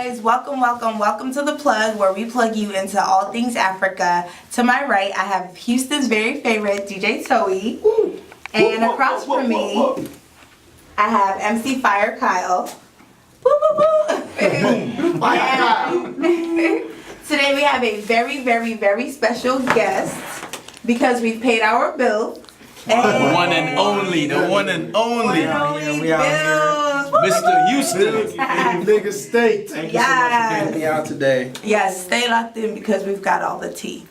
guys, welcome to The Plug, where we plug you into all things Africa. To my right, I have Houston's very favorite DJ Zoe, and across from me, I have MC Fire Kyle. Today we have a very special guest because we've paid our bill. The one and only Bils. Mr. Houston. Nigga State. Thank you so much for getting me out today. Yes, stay locked in because we've got all the tea.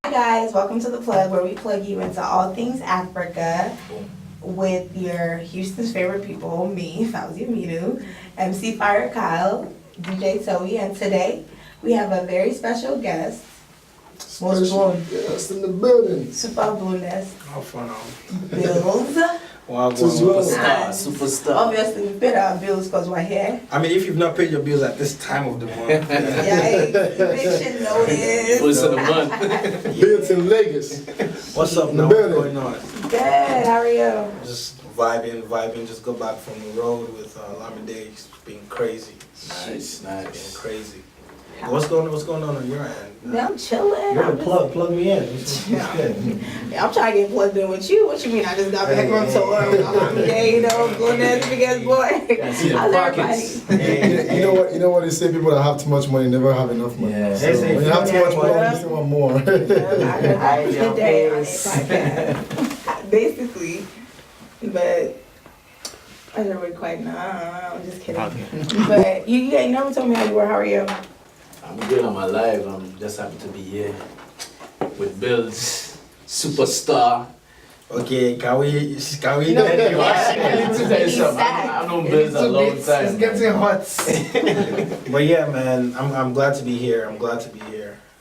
Hi guys, welcome to The Plug, where we plug you into all things Africa with your Houston's favorite people, me, Fauzi Aminu, MC Fire Kyle, DJ Zoe, and today we have a very special guest. Yes, in the building. Super bonus. How fun. Bils. Wow, superstar. Obviously, we paid our bills because we're here. I mean, if you've not paid your bills at this time of the month. Yikes, eviction notice. First of the month. Bils in Lagos. What's up now? What's going on? Good, how are you? Just vibing. Just got back from the road with Lamide. It's been crazy. Nice. It's been crazy. What's going on your end? Yeah, I'm chilling. You're the plug me in. It's good. Yeah, I'm trying to get plugged in with you. What you mean? I just got back from tour. You know, going there, big ass boy. How's everybody? You know what they say? People that have too much money never have enough money. Yeah. So when you have too much money, you still want more. I did today on a podcast. Basically, but I never really quite know. I'm just kidding. But you never told me how you were. How are you? I'm good on my life. I'm just happy to be here with Bils, superstar. Okay, can we No, I've known Bils a long time. It's getting hot. But yeah, man, I'm glad to be here.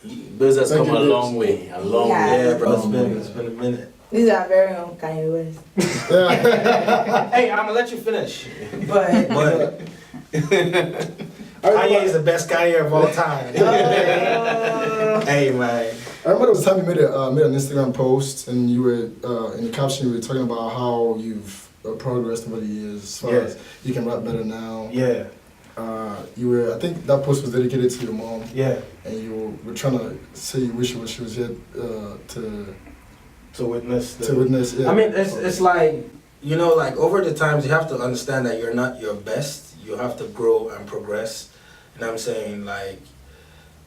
Bils has come a long way. A long way. Yeah, bro. It's been a minute. This is our very own Kanye West. Hey, I'm gonna let you finish. But Kanye is the best Kanye of all time. Hey, man. I remember there was a time you made an Instagram post and you were in the caption you were talking about how you've progressed over the years as far as you can rap better now. Yeah. I think that post was dedicated to your mom. Yeah. And you were trying to say you wish she was here To witness. Yeah. I mean, it's like, you know, like over the times you have to understand that you're not your best. You have to grow and progress. You know what I'm saying? Like,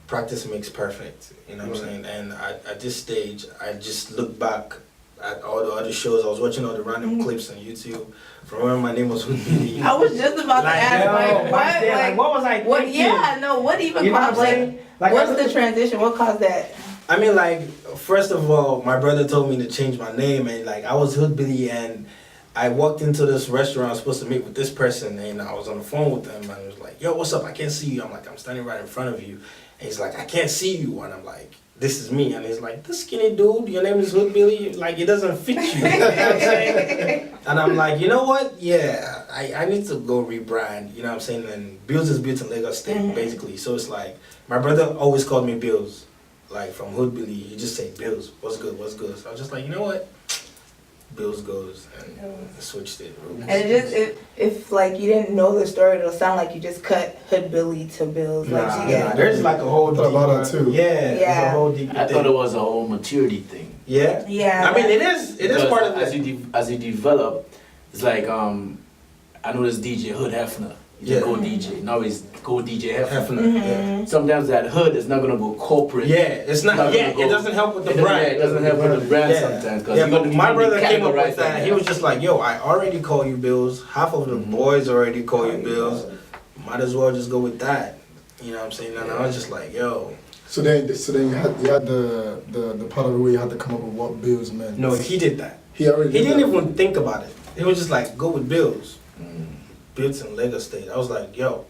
practice makes perfect. You know what I'm saying? And at this stage, I just look back at all the other shows. I was watching all the random clips on YouTube from when my name was Hoodie. I was just about to ask, what was I thinking? What even You know caused what I'm saying? Like, what's the transition? What caused that? I mean, like, first of all, my brother told me to change my name, and like, I was Hood Billy, and I walked into this restaurant I was supposed to meet with this person, and I was on the phone with them, and I was like, yo, what's up? I can't see you. I'm like, I'm standing right in front of you. And he's like, I can't see you. And I'm like, this is me. And he's like, this skinny dude, your name is Hood Billy? Like, it doesn't fit you. You know what I'm saying? And I'm like, you know what? Yeah, I need to go rebrand. You know what I'm saying? And Bils is built in Lagos State, basically. So it's like, my brother always called me Bils. Like, from Hood Billy, he just say Bils, what's good? So I was just like, you know what? Bils goes, and switched it. And it just if like you didn't know the story, it'll sound like you just cut Hood Billy to Bils. There's like a whole deep about that too. there's a whole deep I thought it was a whole maturity thing. Yeah. Yeah. I mean, it is part of as you develop. It's like I know this DJ Hood Hefner. He's a co-DJ. Now he's co-DJ Hefner. Yeah. Sometimes that Hood is not gonna go corporate. Yeah, it's not. It doesn't help with the brand. It doesn't help with the brand sometimes. Yeah, but my brother came up with that. He was just like, "Yo, I already call you Bils. Half of the boys already call you Bils. Might as well just go with that." You know what I'm saying? And I was just like, "Yo." So then you had the part of the way you had to come up with what Bils meant. No, he did that. He didn't even think about it. He was just like, "Go with Bils." Built in Lagos State. I was like, yo.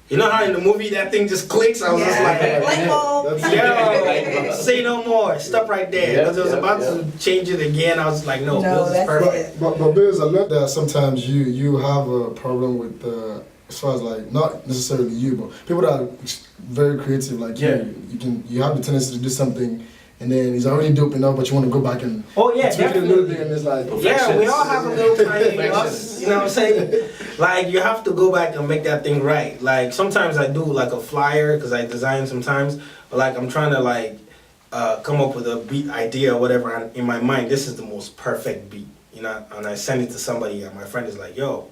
You know how in the movie that thing just clicks? I was just like, yo, say no more. Stop right there. Because I was about to change it again. I was like, no, Bils is perfect. But Bils, I learned that sometimes you have a problem with as far as like not necessarily you, but people that are very creative like you have the tendency to do something. And then he's already dope enough, but you want to go back and tweak it a little bit, and it's like we all have a little tiny us, you know what I'm saying? Like you have to go back and make that thing right. Like sometimes I do like a flyer because I design sometimes, but like I'm trying to like come up with a beat idea or whatever, and in my mind this is the most perfect beat, you know, and I send it to somebody and my friend is like, yo,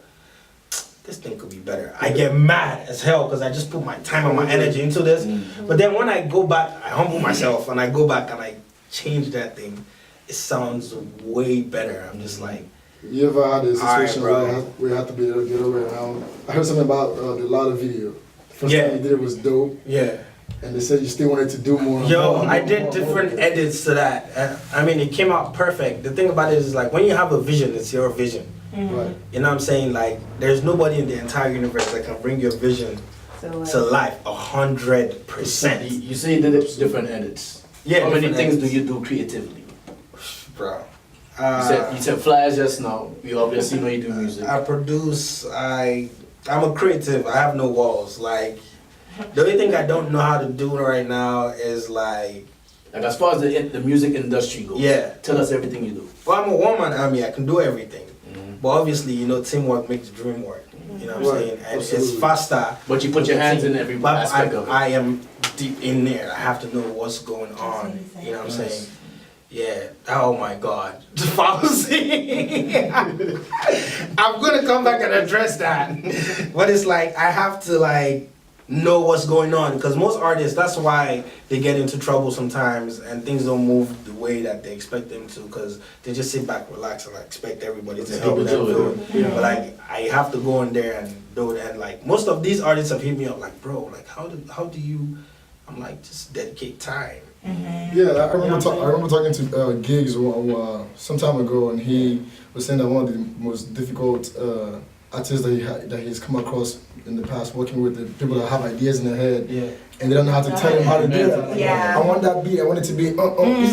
this thing could be better. I get mad as hell because I just put my time and my energy into this. But then when I go back, I humble myself and I go back and I change that thing. It sounds way better. I'm just like, You ever had a situation Alright, where you have to be able to get over around? I heard something about the Lada video. First Yeah. time you did it was dope, yeah. and they said you still wanted to do more. Yo, more, I more, did more, different more. edits to that. I mean, it came out perfect. The thing about it is like when you have a vision, it's your vision. Right. You know what I'm saying? Like, there's nobody in the entire universe that can bring your vision to life 100%. You say you did it different edits. Yeah, How many different things edits. do you do creatively? Bro. You said flyers just now. You obviously know you do music. I produce. I'm a creative. I have no walls. Like, the only thing I don't know how to do right now is like, Like as far as the music industry goes. Yeah. Tell us everything you do. well, I'm a one-man army. I can do everything. But obviously, you know, teamwork makes the dream work. You know what I'm Right, saying? And it's absolutely. faster. But you put your hands in every But aspect of it. I am deep in there. I have to know what's going on. You know what I'm saying? Yeah. Oh my God. The fallacy. I'm gonna come back and address that. But it's like I have to like know what's going on because most artists, that's why they get into trouble sometimes and things don't move the way that they expect them to because they just sit back, relax, and like, expect everybody to help People them do do it. it. But like I have to go in there and do it, and like most of these artists have hit me up like, bro, like how do you? I'm like, just dedicate time. Yeah, I remember talking to Gigs some time ago, and he was saying that one of the most difficult artists that he's come across in the past, working with the people that have ideas in their head, Yeah. and they don't know how to tell him how to do that. Yeah. I want that beat. I want it to be. He's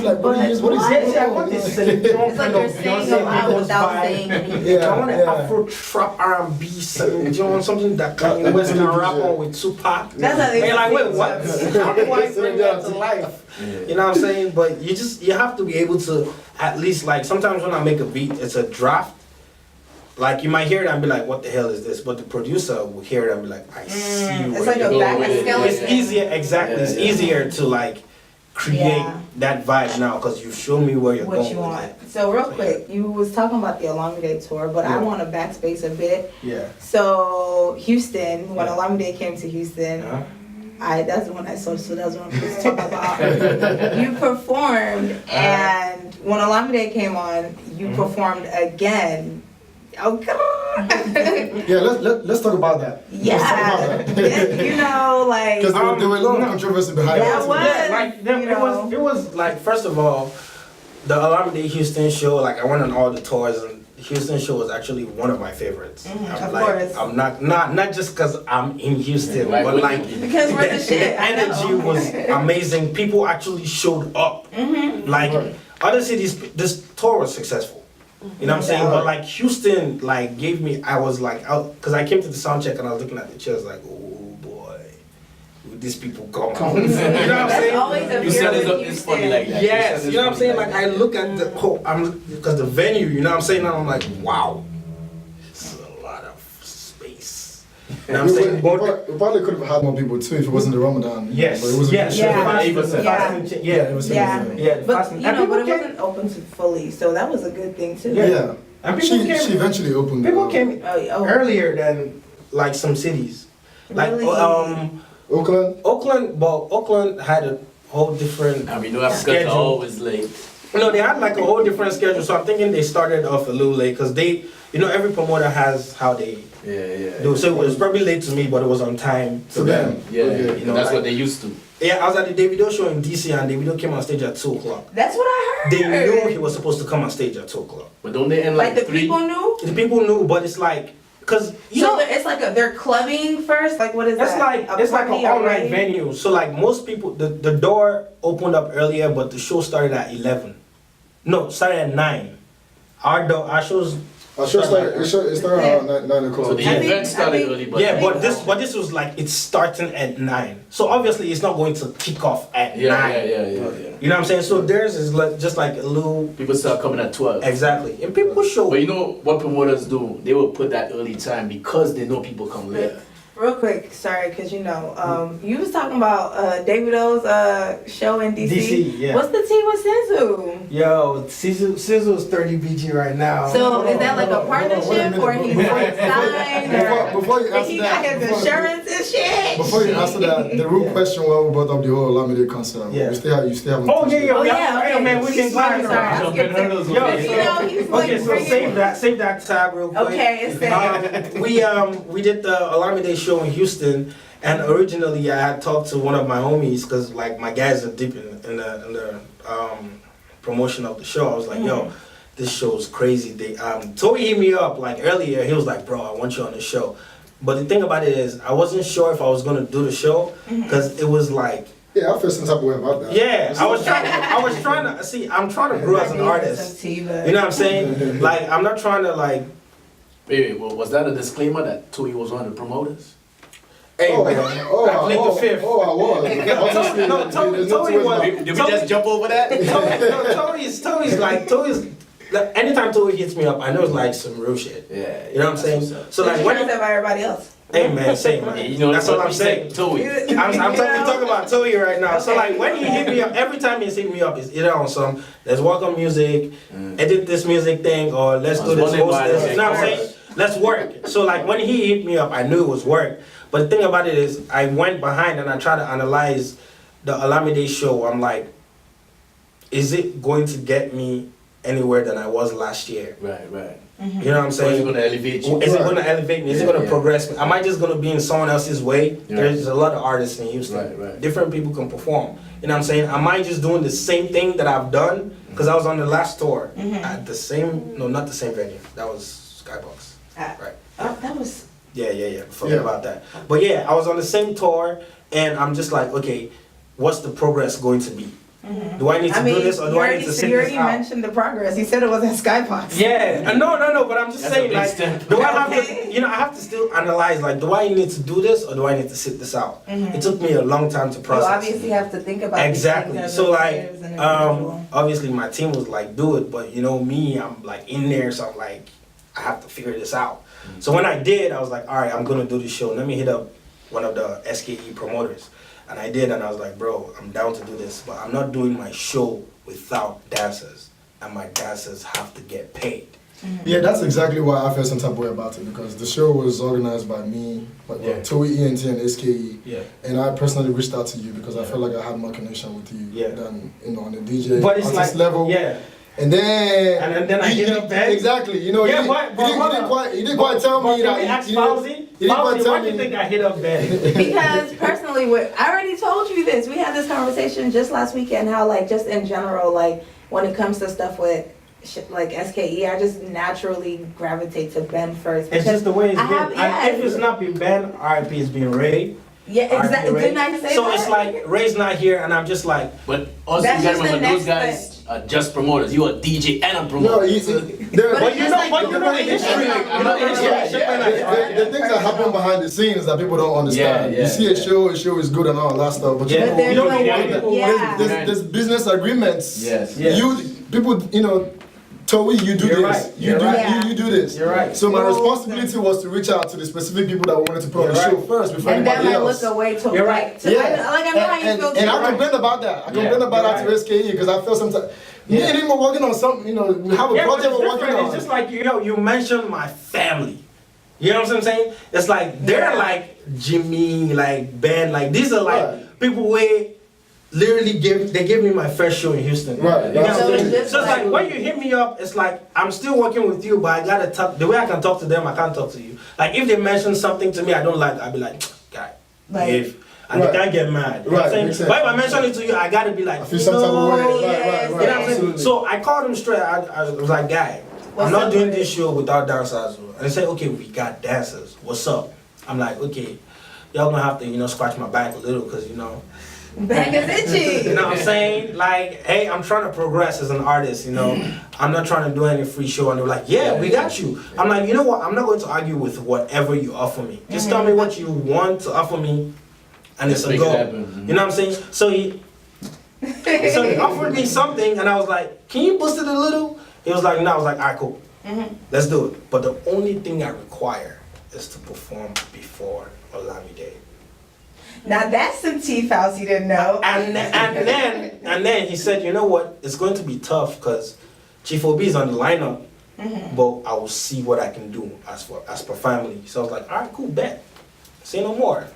like, what is it? I want this It's like you're saying a lot without saying anything. Yeah, I want an yeah. Afro trap R&B something. Do you want something that Kanye West can rap on with Tupac? That's how they And you're like, wait, sing what? something. How do I bring that to life? You know what I'm saying? But you have to be able to at least like sometimes when I make a beat, it's a draft. Like you might hear it and be like, what the hell is this? But the producer will hear it and be like, I see It's what like you're a go back with it. skeleton. It's easier, exactly. Yeah, it's yeah. easier to like create Yeah. that vibe now because you've shown me where you're What going you with want. it. So real quick, you was talking about the Olamide tour, but I Yeah. want to backspace a bit. Yeah. So Houston, when Yeah. Olamide came to Houston, Uh-huh. that's the one I saw. So that's what I'm supposed to talk about. You performed, and when Olamide came on, you performed again. Oh God! Yeah, let's talk about that. Yeah, Let's talk about that. you know, like Because there were a lot of controversy behind That it. was- Yeah, like you know. it was like first of all, the Olamide Houston show. Like I went on all the tours, and the Houston show was actually one of my favorites. of like, course. I'm not just because I'm in Houston, Right, but with like you. because we're the the shit. I know. energy was amazing. People actually showed up. Like other cities, this tour was successful. You know what I'm saying? Yeah. But like Houston, like gave me. I was like out because I came to the sound check and I was looking at the chairs like, oh boy, would these people come? You know what I'm That's saying? always a You fear said with it's funny Houston. like that. Yes, said you know what I'm it's saying? funny Like I look at the whole, because the venue, you know what I'm saying? And I'm like, wow, it's a lot of space. You know what I'm saying? We probably could have had more people too if it wasn't the Ramadan. Yes, But it was yes, Yeah. yeah, it was Yeah, yeah. but you know, but it came, wasn't open to fully, so that was a good thing too. Yeah. and people came, She eventually opened people it. came Oh, earlier than like some cities. Like Really? Oakland? Oakland had a whole different. I mean, you have to Schedule. always late. No, they had like a whole different schedule. So I'm thinking they started off a little late because they, you know, every promoter has how they Yeah. do. So it was probably late to me, but it was on time to them. Yeah, Okay. You know, that's like- what they used to. Yeah, I was at the Davido show in DC and Davido came on stage at 2 o'clock. That's what I heard. They knew he was supposed to come on stage at 2 o'clock. But don't they end Like like, the 3? people knew. The people knew, but it's like, cause you So know, it's like they're clubbing first. Like what is it's that? like it's like party an all night rave? venue. So like most people, the door opened up earlier, but the show started at 11. No, started at 9. Our shows Sure, it started around 9 o'clock. So the event started early, but Yeah, but this was like it's starting at 9. So obviously it's not going to kick off at 9. yeah. You know what I'm saying? So theirs is like just like a little. People start coming at 12. Exactly, and people show. But you know what promoters do? They will put that early time because they know people come late. Real quick, sorry, because you was talking about Davido's show in DC. DC, yeah. What's the team with Senzu? Yo, Sizzle's 30 BG right now. So is that like a partnership or he's like signed or Before you answer he got that, his insurance and shit? Before you answer that, the real question when we brought up the whole Olamide concert, Yeah. you still haven't. Oh yeah, Oh, yeah, yeah, hey, okay. man, we've been Sorry, talking sorry, about. I skipped it. Yo, Yo, He's like okay, so bringing- save that tab real quick. Okay, it's saved. We did the Olamide show in Houston, and originally I had talked to one of my homies because like my guys are deep in the promotion of the show. I was like, yo, this show is crazy. They Tori hit me up like earlier. He was like, bro, I want you on the show. But the thing about it is, I wasn't sure if I was gonna do the show because it was like. Yeah, I feel some type of way about that. Yeah, I was trying to see. I'm trying to grow as an artist. You know what I'm saying? Like, I'm not trying to like. Wait, well, was that a disclaimer that Tui was one of the promoters? Hey, Oh, man, I plead the fifth. I was. Honestly, No, Tony there's no two ways was. about it. Did we just jump over that? Toby's. Anytime Toby hits me up, I know it's like some real shit. Yeah. You know what I'm saying? So like when. When by everybody else. Hey man, same man. You know, That's what I'm saying. Tui. I'm talking about Toby right now. So like when he hit me up, every time he's hit me up, it's either on some let's work on music, edit this music thing, or let's do this, host this. You know what I'm saying? Let's work. So like when he hit me up, I knew it was work. But the thing about it is, I went behind and I tried to analyze the Olamide show. I'm like, is it going to get me anywhere than I was last year? Right. You know what I'm So is saying? it going to elevate you? Is it going to elevate me? Is it going to Yeah. progress me? Am I just going to be in someone else's way? Yeah. There's a lot of artists in Houston. Right. Different people can perform. You know what I'm saying? Am I just doing the same thing that I've done? Because I was on the last tour at the same, no, not the same venue. That was Skybox. Right. Oh, that was. Yeah. Forget about that. But yeah, I was on the same tour, and I'm just like, okay, what's the progress going to be? Do I need to do this, or do I need to sit you this already out? mentioned the progress. He said it was at Skybox. Yeah, no, but I'm just That's saying, a big like, step. do I have to, I have to still analyze, like, do I need to do this, or do I need to sit this out? It took me a long time to You process. obviously have to think about Exactly. these things as So a like, creative as an individual. obviously my team was like, do it, but me, I'm like in there, so I'm like, I have to figure this out. So when I did, I was like, all right, I'm gonna do this show. Let me hit up one of the SKE promoters, and I did, and I was like, bro, I'm down to do this, but I'm not doing my show without dancers, and my dancers have to get paid. Yeah, that's exactly why I felt some type of way about it, because the show was organized by me, Toei ENT and SKE, and I personally reached out to you because I felt like I had more connection with you than on the DJ But it's artist like level. And then I hit up Ben. Exactly, Yeah, but he didn't quite tell me that. Can we ask he didn't quite Fauzi, tell why do you me. think I hit up Ben? Because personally, I already told you this. We had this conversation just last weekend. How like just in general, like when it comes to stuff with like SKE, I just naturally gravitate to Ben first. It's just the way it's I been. have- And if it's not been Ben, RIP is being Ray. Yeah, exactly. RIP, Didn't I say so that? it's like Ray's not here, and I'm just like, But also That's you gotta just the remember those next guys are just promoters. You are a DJ and a No, promoter. But but it's you just know, like but you know the history. You know the history. The things that happen behind the scenes that people don't understand. Yeah, You see a show is good and all that stuff, but you Yeah, know, there's you don't no know way- what yeah. there's business agreements. Yes. People, Toei, you do You're this. right. You You're do right. you do this. You're right. So my Well, responsibility was to reach out to the specific people that wanted to put on the You're show right. first before And then anybody I else. look away to You're like, right. to, Yeah. I know how you feel too. And I Right. complained about that. I complained Yeah. about that You're to SKE because I felt sometimes me and him were working on something. We have a Yeah, but project it's we're working different. on. It's just like, you mentioned my family. You know what I'm saying? It's like, they're like Jimmy, like Ben, like these are like Right. people where literally they gave me my first show in Houston. Right. You know what I'm So saying? it's just So it's like like- when you hit me up, it's like I'm still working with you, but I gotta talk. The way I can talk to them, I can't talk to you. Like if they mention something to me I don't like, I'll be like, guy, Like- behave. And Right. they can't get mad. You know what Right, I'm saying? makes sense. But if I mention it to you, I gotta be like, I feel some type of way. No, Right, yes, right, you know what I'm saying? absolutely. So I called him straight. I was like, guy, What's I'm not up doing with this it? show without dancers. And they said, okay, we got dancers. What's up? I'm like, okay, y'all gonna have to, scratch my back a little, cause Back is itchy. You know what I'm saying? Like, hey, I'm trying to progress as an artist, you know. I'm not trying to do any free show. And they're like, yeah, we got you. I'm like, you know what? I'm not going to argue with whatever you offer me. Just tell me what you want to offer me, and it's a Make go. it happen. You know what I'm saying? So he offered me something, and I was like, can you boost it a little? He was like, no. I was like, all right, cool. Let's do it. But the only thing I require is to perform before Olamide. Now that's some tea files you didn't know. And then he said, you know what? It's going to be tough because Chief OB is on the lineup, but I will see what I can do as per family. So I was like, all right, cool, bet. Say no more.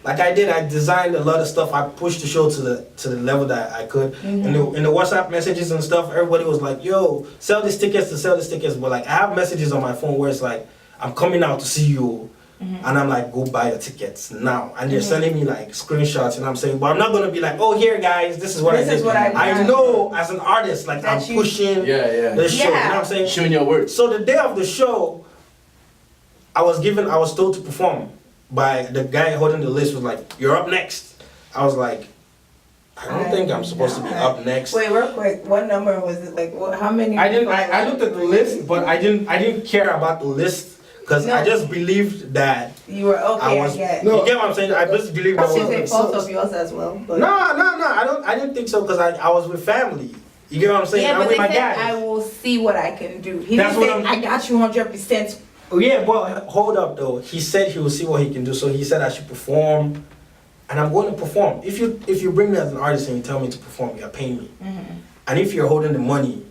Like I did, I designed a lot of stuff. I pushed the show to the level that I could. In the WhatsApp messages and stuff, everybody was like, yo, sell these tickets. But like I have messages on my phone where it's like, I'm coming out to see you. And I'm like, go buy the tickets now. And they're sending me like screenshots, and I'm saying, but I'm not gonna be like, oh, here guys, this is what I did. I know as an artist, like I'm pushing the show. You know what I'm saying? Showing your work. So the day of the show, I was told to perform by the guy holding the list. Was like, you're up next. I was like, I don't think I'm supposed to be up next. Wait, real quick. What number was it? Like, how many? I looked at the list, but I didn't care about the list. Because I just believed that you were okay. You get what I'm saying? I just believed that. She's a fault of yours as well. But. No. I didn't think so because I was with family. You get what I'm saying? Yeah, I'm but with they my said guys. I will see what I can do. He That's didn't what say I got you 100%. Yeah, but hold up though. He said he will see what he can do. So he said I should perform, and I'm going to perform. If you bring me as an artist and you tell me to perform, you're paying me. And if you're holding the money,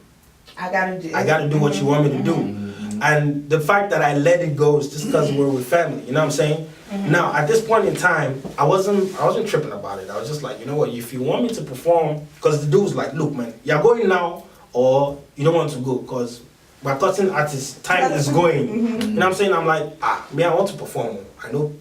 I gotta do what you want me to do. And the fact that I let it go is just because we're with family, you know what I'm saying? Now, at this point in time, I wasn't tripping about it. I was just like, you know what, if you want me to perform, because the dude was like, look, man, you're going now, or you don't want to go, because my cousin artist, time is going. You know what I'm saying? I'm like, I want to perform. I know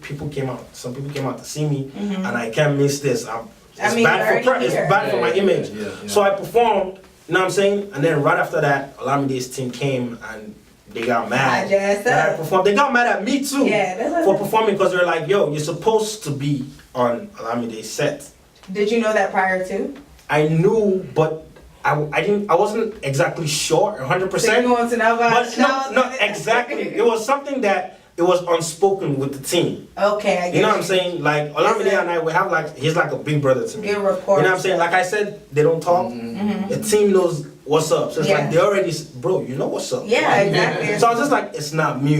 some people came out to see me, and I can't miss this. It's bad for my image. So I performed, you know what I'm saying? And then right after that, Olamide's team came and they got mad. That I performed. They got mad at me too for performing because they're like, yo, you're supposed to be on Olamide's set. Did you know that prior to? I knew, but I wasn't exactly sure 100%. So you want to know about but no, exactly. It was something that it was unspoken with the team. Okay, I get you know what I'm saying? Like Olamide and I, we have like he's like a big brother to me. Good rapport. You know what I'm saying? Like I said, they don't talk. The team knows what's up. So it's like they already, bro, you know what's up. Yeah, like, exactly. So I was just like, it's not me.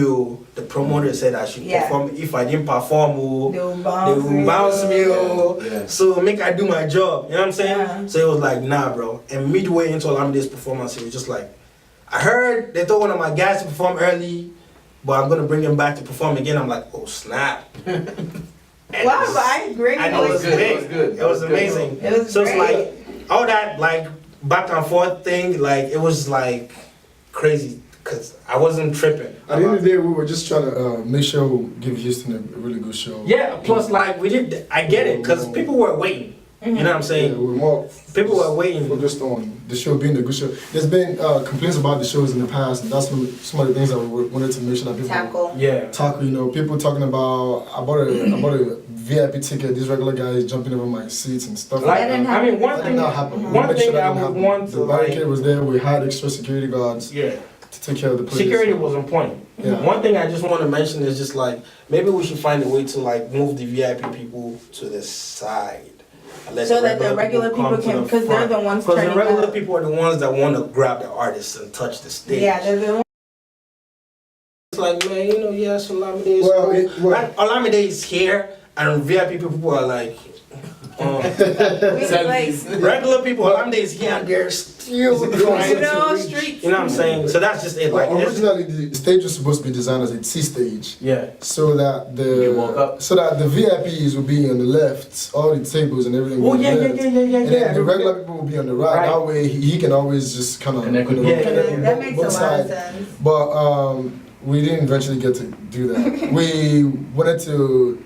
The promoter said I should perform. If I didn't perform, they will bounce me. So make I do my job. You know what I'm saying? Yeah. So it was like, nah, bro. And midway into Olamide's performance, it was just like, I heard they told one of my guys to perform early, but I'm gonna bring him back to perform again. I'm like, oh snap. Wow, I agree. And it was good. It was amazing. It was so great. It's like all that like back and forth thing, like it was like crazy because I wasn't tripping. At the end of the day, we were just trying to make sure we give Houston a really good show. Yeah. Plus, like I get it because people were waiting. You know what I'm saying? Yeah, we're more people were waiting. Focused on the show being a good show. There's been complaints about the shows in the past, and that's some of the things that we wanted to make sure that people tackle. You know, people talking about I bought a VIP ticket. These regular guys jumping over my seats and stuff like that. I mean, one thing I would want to the barricade was there. We had extra security guards. Yeah. To take care of the place. Security was on point. Yeah. One thing I just want to mention is just like maybe we should find a way to like move the VIP people to the side. So that the regular people can, because they're the ones turning up. Because the regular people are the ones that want to grab the artists and touch the stage. Yeah, they're the ones. It's like, man, you know, yes, Olamide is Olamide is here, and VIP people are like, regular people, Olamide is here, and they're still trying to reach. You know what I'm saying? So that's just it. Like originally, the stage was supposed to be designed as a T stage. Yeah. So that the VIPs will be on the left, all the tables and everything. Oh will be yeah. And then the regular people will be on the right. That way he can always just kind of connect that makes a lot of sense. But we didn't eventually get to do that. We wanted to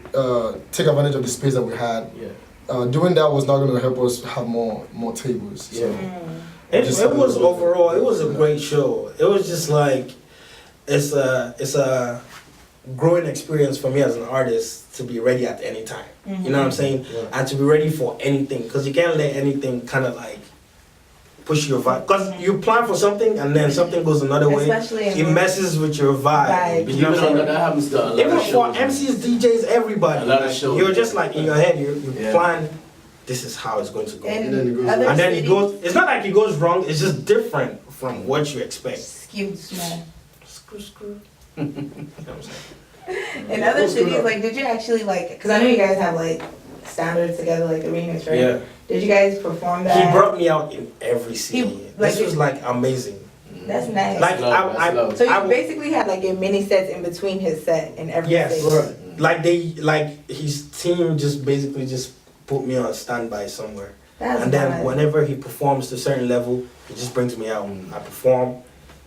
take advantage of the space that we had. Yeah. Doing that was not going to help us have more tables. So. It was overall, it was a great show. It was just like, it's a growing experience for me as an artist to be ready at any time. You know what I'm saying? Yeah. And to be ready for anything, because you can't let anything kind of like push your vibe. Because you plan for something and then something goes another way. Especially It messes with your vibe. You know what I'm saying? That happens to a lot Even of for shows. MCs, DJs, everybody. A lot of like, shows. you're just like in your head, you Yeah. plan, this is how it's going to go. And then it goes other wrong. And then it cities goes, it's not like it goes wrong, it's just different from what you expect. skewed small. Screw. You know what I'm saying? In other What's going cities, on? like, did you actually like? Because I know you guys have like standards together, like the remix, right? Yeah. Did you guys perform that? He brought me out in every city. like, This was like amazing. That's nice. Like love, that's I love. so you I- basically had like a mini sets in between his set and every Yes. stage. Right. like his team just basically just put me on standby somewhere. That's And then nice. whenever he performs to a certain level, he just brings me out. I perform,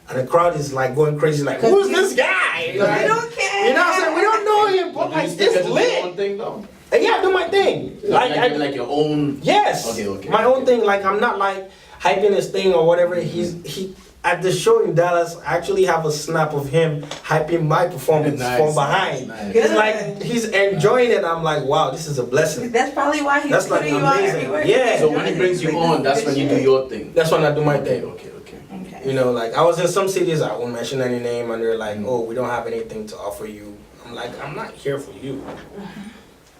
and the crowd is like going crazy, like, who's this guy? We Like, don't care. you know what I'm saying? We don't know him, but But like, you still get it's to do your own lit. thing though. And yeah, I do my thing. Like your own. Yes. Okay. My own thing. Like I'm not like hyping his thing or whatever. He at the show in Dallas. I actually have a snap of him hyping my performance Nice, from behind. nice. Good. It's like he's enjoying it. I'm like, wow, this is a blessing. That's probably why he's That's, like, putting you on amazing. everywhere. Yeah. So when he brings you on, that's when you do your thing. That's when I do my thing. Okay. Okay. You know, like I was in some cities. I won't mention any name, and they're like, oh, we don't have anything to offer you. I'm like, I'm not here for you.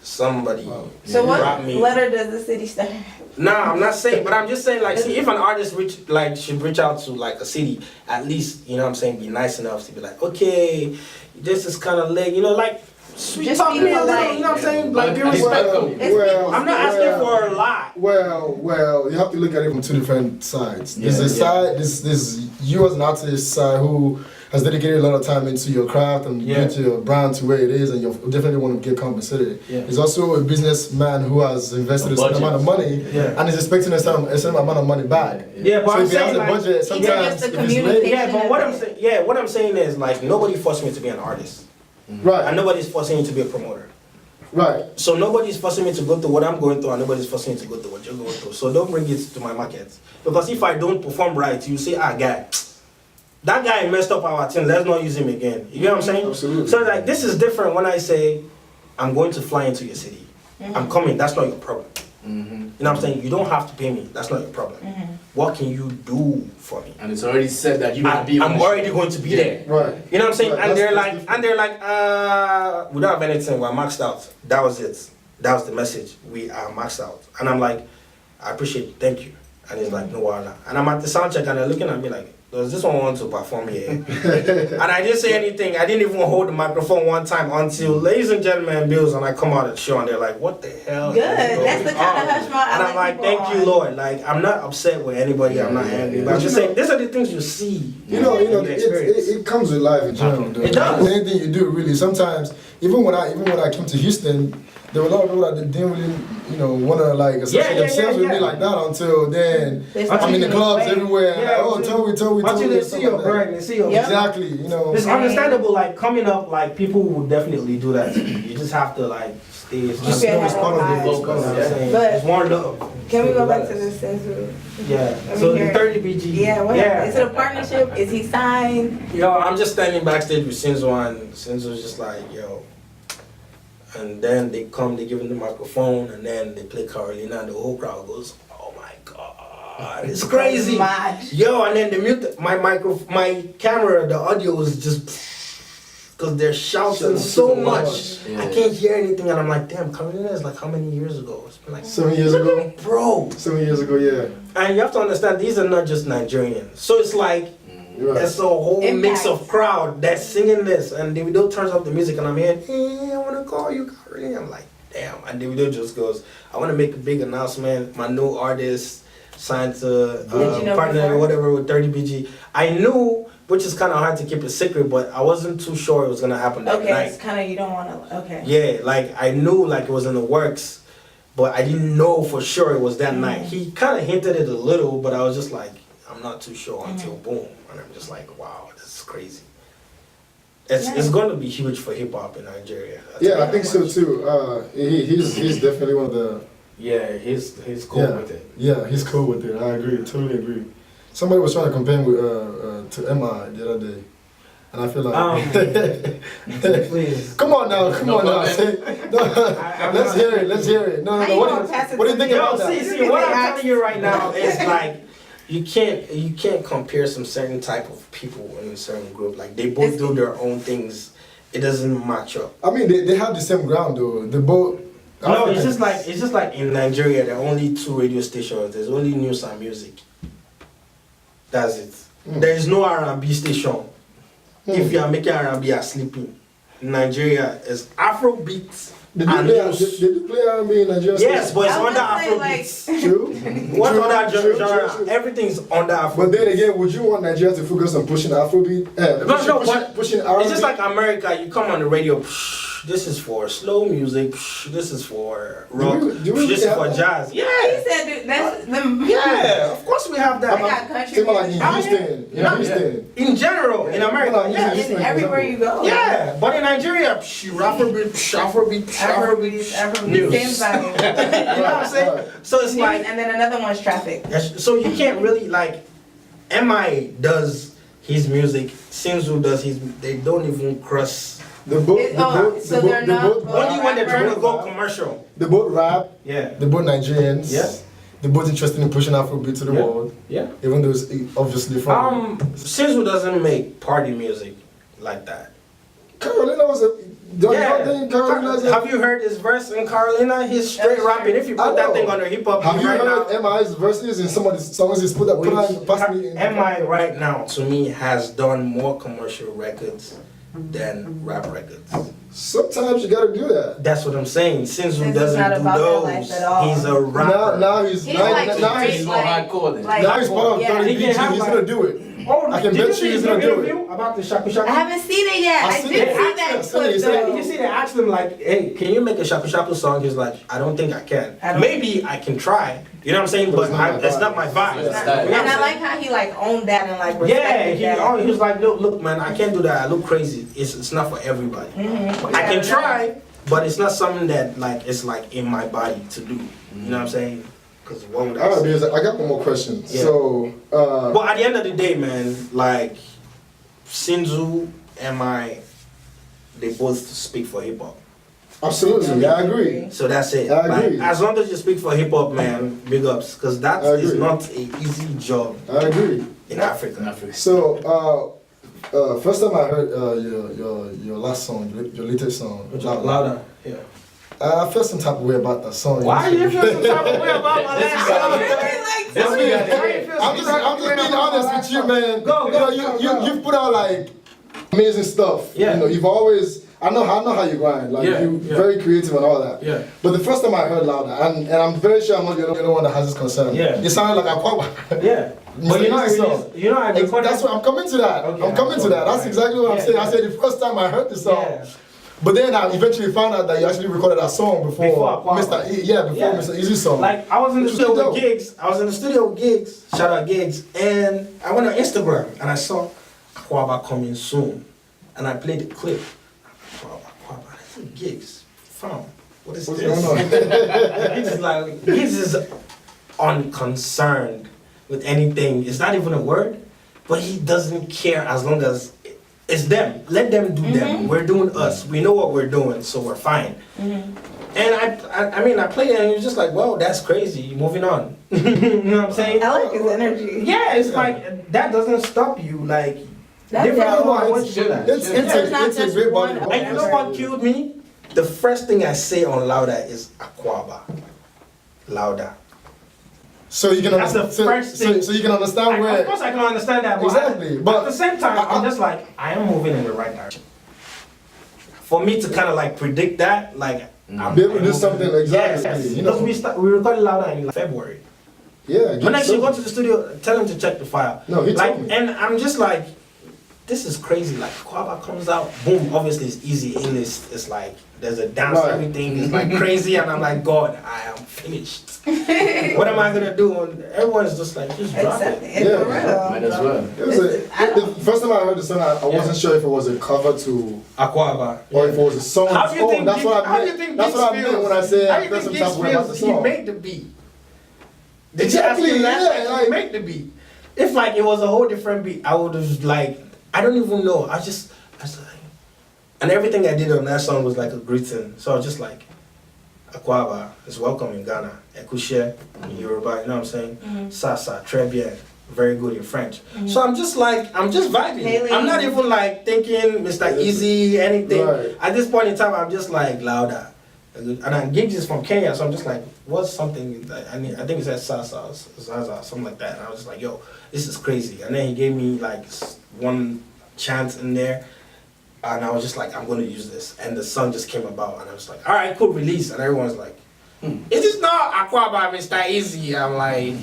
Somebody So what brought me. letter does the city start? Nah, I'm not saying, but I'm just saying, like, see, if an artist should reach out to like a city, at least, you know what I'm saying, be nice enough to be like, okay, this is kind of lit, you know, like, sweet Just talk be me a little, polite. you know what I'm saying? But Like, be respectful. respectful. I'm not asking for a lot. Well, you have to look at it from two different sides. There's a Yeah. side, this you as an artist side who has dedicated a lot of time into your craft and Yeah. into your brand to where it is, and you definitely want to get compensated. Yeah. There's also a businessman who has invested a certain budget. amount of money Yeah. and is expecting a certain amount of money back. Yeah, but So I'm if he has saying, a like, budget, sometimes just the if it's late, communication- yeah, but what I'm saying is, like, nobody forced me to be an artist. And right, nobody's forcing you to be a promoter. right. So nobody's forcing me to go through what I'm going through, and nobody's forcing me to go through what you're going through. So don't bring it to my market. Because if I don't perform right, you say, guy, that guy messed up our team, let's not use him again. You get what I'm saying? Absolutely. So like, this is different when I say, I'm going to fly into your city. I'm coming, that's not your problem. Mm-hmm. You know what I'm saying? You don't have to pay me, that's not your problem. What can you do for me? And it's already said that you're gonna be. on I'm the already show. going to be Yeah. there. Right. You know what I'm saying? Right, And they're that's like, we don't have anything. We're maxed out. That was it. That was the message. We are maxed out. And I'm like, I appreciate it. Thank you. And he's like, no wala. And I'm at the sound check and they're looking at me like, does this one want to perform here? And I didn't say anything. I didn't even hold the microphone one time until, ladies and gentlemen, Bils, and I come out of the show and they're like, what the hell? Good. is going That's the kind of on? hush mouth I And I'm like, people thank you, on. Lord. Like, I'm not upset with anybody. I'm not angry. But I'm just saying, these are the things you see. You know, in your it, experience. it comes with life in general. Though. It does. Anything you do, really. Sometimes, even when I came to Houston, there were a lot of people that didn't really, want to like associate themselves with me like that until then. They I'm in the clubs everywhere. Yeah, oh, tell me. Until they see your brand, they see your Yep. Exactly. It's understandable, like coming up, like people would definitely do that to you. You just have to like stay. Keep Just your know head it's part of high. it. It's part of it. But- It's more love. Can we go back to this sense? Yeah. Let So me the hear 30 BG. Yeah, what is it a partnership? Is he signed? Yo, I'm just standing backstage with Sinzo, and Sinzo's just like, yo. And then they come, they give him the microphone, and then they play Carolina, and the whole crowd goes, oh my God, it's crazy. Much. Yo, and then the mute, my camera, the audio was just, because they're shouting so much. Yeah. I can't hear anything, and I'm like, damn, Carolina is like how many years ago? It's been like 7 years ago. Bro. 7 years ago, yeah. And you have to understand, these are not just Nigerians. So it's like, You're right. it's a whole mix Impact. of crowd that's singing this, and Davido turns up the music, and I'm hearing, hey, I want to call you, Carolina. I'm like, damn. And Davido just goes, I want to make a big announcement. My new artist signed to Did you know partner before? or whatever with 30 BG. I knew, which is kind of hard to keep a secret, but I wasn't too sure it was going to happen that Okay, night. it's kind of, you don't want to, okay. Yeah, like I knew like it was in the works, but I didn't know for sure it was that night. He kind of hinted it a little, but I was just like, I'm not too sure until boom. And I'm just like, wow, this is crazy. It's going to be huge for hip hop in Nigeria. Yeah, I think so too. He's definitely one of the. Yeah, he's cool Yeah, with it. yeah, he's cool with it. I agree, totally agree. Somebody was trying to compare him with to MI the other day. and I feel like. Please. Come on now. Say, no, let's hear it. No. How you What gonna do pass it you to think me? about Yo, that? see, what I'm telling you right now is like, you can't compare some certain type of people in a certain group. Like they both do their own things. It doesn't match up. I mean, they have the same ground though. They both. No, it's just like in Nigeria, there are only 2 radio stations. There's only news and music. That's it. There is no R&B station. If you are making R&B, you are sleeping. In Nigeria, it's Afrobeats and news. They do play R&B in Nigeria. Yes, but it's I was under gonna say, Afrobeats. True. What True, other true, genre? true. Everything's under Afrobeats. But then again, would you want Nigeria to focus on pushing Afrobeat? Pushing R&B? It's just like America. You come on the radio. This is for slow music. This is for rock. Do we This is have for that? jazz. He Yeah. said dude, that's them. Yeah, of course we have They that. got country Same like in music. Houston. In general, in America, Well, yeah. Houston. Everywhere you go. Yeah, but in Nigeria, Afrobeat, Afrobeat, news. same value. You know what I'm saying? So it's News, like, and then another one's traffic. so you can't really like, MI does his music, Sinzu does his, they don't even cross. The both Only when they're trying to go commercial. They both rap. Yeah. They're both Nigerians. Yeah. They're both interested in pushing Afrobeat to the world. Yeah. Even though it's obviously from. Sinzu doesn't make party music like that. Carolina was a. Have you heard his verse in Carolina? He's straight rapping. If you put that thing on the hip hop Have you right heard now, MI's verses in some of the songs he's put on past me? MI right now to me has done more commercial records than rap records. Sometimes you gotta do that. That's what I'm saying. Sinzu Sinzu's doesn't not do about that life those. at all. He's a rapper. Now he's like now straight, he's like, hardcore then. now he's part of Yeah. 30 He can BG. have He's like- gonna do it. Oh, I can did you bet see you he's his gonna do interview about the Shaku Shaku? I haven't seen it yet. I seen did it. see that clip You though. You see, they asked him like, "Hey, can you make a Shaku Shaku song?" He's like, "I don't think I can. I don't- Maybe I can try." You know what I'm saying? But But it's not my it's vibe. not my vibe. Yeah. You know what I'm And I saying? like how he like owned that and like Yeah, respected that. he was like, look, man, I can't do that. I look crazy. It's not for everybody. I can try, but it's not something that like it's like in my body to do. You know what I'm saying? Because what would I Alright, say? because I got one more question. Yeah. So, But at the end of the day, man, like Sinzu, MI, they both speak for hip hop. absolutely, I agree. So that's it. I Like, agree. as long as you speak for hip hop, man, big ups, because that I is agree. not a easy job I agree. in Africa. In Africa. So, first time I heard your last song, your latest song, Louder. Yeah. I felt some type of way about that song. Why you feel some type of way about my last song? I mean, I'm just being honest with you, man. Go. You put out like amazing stuff. Yeah. You know, you've always. I know how you grind. Like Yeah, you're yeah. very creative and all that. Yeah. But the first time I heard Louder, and I'm very sure I'm not the only one that has this concern. Yeah. It sounded like Yeah. But you know, I recorded. That's what I'm coming to that. Okay, I'm coming to that. That's right. exactly what I'm Yeah, saying. yeah. I said the first time I heard the song. Yeah. But then I eventually found out that you actually recorded that song before Before Mr. Mr. Easy song. Like I was in the Which was studio dope. with Gigs. I was in the studio with Gigs. Shout out Gigs. And I went on Instagram and I saw Kwaba coming soon. And I played the clip. Kwaba. I said, Gigs, fam, what is What's this? going on? Gigs is like, Gigs is unconcerned with anything. It's not even a word, but he doesn't care as long as it's them. Let them do them. We're doing us. We know what we're doing, so we're fine. And I played it and it was just like, well, that's crazy. Moving on. You know what I'm saying? I like his energy. Yeah, it's like that doesn't stop you. Like That's different how people I want to do that. It's There's not a just great one body. And you know what killed me? The first thing I say on Louder is Aquaba. Louder. So you can That's the understand. first thing. So you can understand Of where. course I can understand that. But Exactly, but but- at the same time, I'm just like, I am moving in the right direction. For me to kind of like predict that, like, I'm Be able to do moving- something exactly, Yes, you know. because we recorded Louder in February. Yeah. When actually go to the studio, tell him to check the file. No, he like, told me. and I'm just like, this is crazy. Like, Kwaba comes out, boom. Obviously, it's easy. In this, it's like there's a dance, Right. everything is like crazy, and I'm like, God, I am finished. What am I gonna do? And everyone's just like, just drop Accept it. it. Yeah. For real. Might as well. It was the first time I heard the song, I wasn't sure if it was a cover to Aquaba. or if it was a song. How on do its you own. think? That's what I How do you meant. think? That's what I Gigs meant when I feels? said How I do you felt think some type of way about the Gigs feels? He song. made the beat. Did Exactly, you ask him that? yeah, Like, like- make the beat. If like it was a whole different beat, I would have like I don't even know. I was like, and everything I did on that song was like a greeting. So I was just like, Akwaba is welcome in Ghana. Ekushe in Yoruba, you know what I'm saying? Sasa, très bien, very good in French. So I'm just vibing. Haley. I'm not even like thinking Mr. Easy, anything. Right. At this point in time, I'm just like louder. And then Gigs is from Kenya, so I'm just like, what's something that I think it said Sasa, Zaza, something like that. And I was just like, yo, this is crazy. And then he gave me like one chant in there. And I was just like, I'm gonna use this. And the song just came about, and I was like, all right, cool, release. And everyone's like, is this not Aqua by Mr. Easy? I'm like,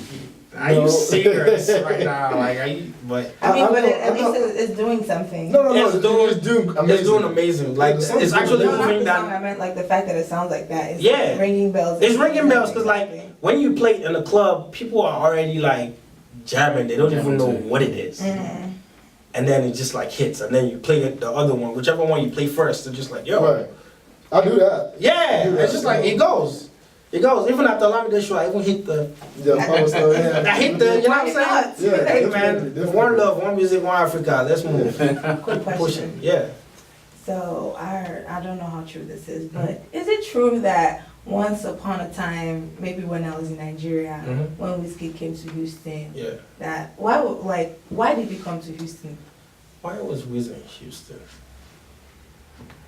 are you serious right now? Like, are you? But I mean, but at I'm least it's doing something. No, It's doing- it's doing amazing. it's doing amazing. Like, The song's it's actually doing No, not moving the song. that. I meant like the fact that it sounds like that. It's Yeah. ringing bells. It's ringing bells because like when you play it in the club, people are already like jamming. They don't even know what it is. And then it just like hits, and then you play it, the other one, whichever one you play first. They're just like, yo, Right. I do that. yeah. Yeah. It's just like it goes. Even after Olamide show, I even hit the. Yeah, power stuff, yeah. I hit the. You know what I'm saying? Yeah, Hey definitely, man, definitely. one love, one music, one Africa. Let's move. Quick Push question. it. Yeah. So I heard, I don't know how true this is, but is it true that once upon a time, maybe when I was in Nigeria, Mhm. when Whiskey came to Houston, Yeah. that why did he come to Houston? Why was Wiz in Houston?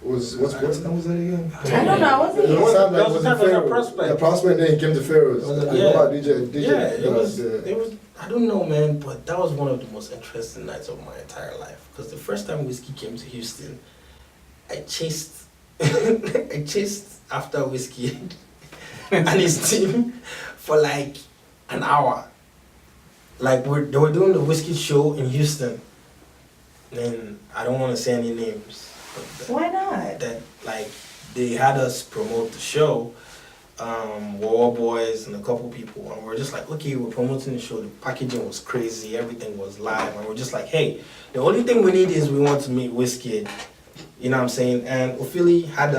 What's that again? I don't know. I wasn't It here. was That like was was a in Pharaohs. prospect. The prospect, then he came to Pharaohs. Yeah. DJ, Yeah, it was. I don't know, man, but that was one of the most interesting nights of my entire life. Because the first time Whiskey came to Houston, I chased after Whiskey and his team for like an hour. Like they were doing the Whiskey show in Houston, and I don't want to say any names. But Why not? that like they had us promote the show, War Boys and a couple people, and we're just like, okay, we're promoting the show. The packaging was crazy, everything was live, and we're just like, hey, the only thing we need is we want to meet Wizkid, you know what I'm saying? And Ophili had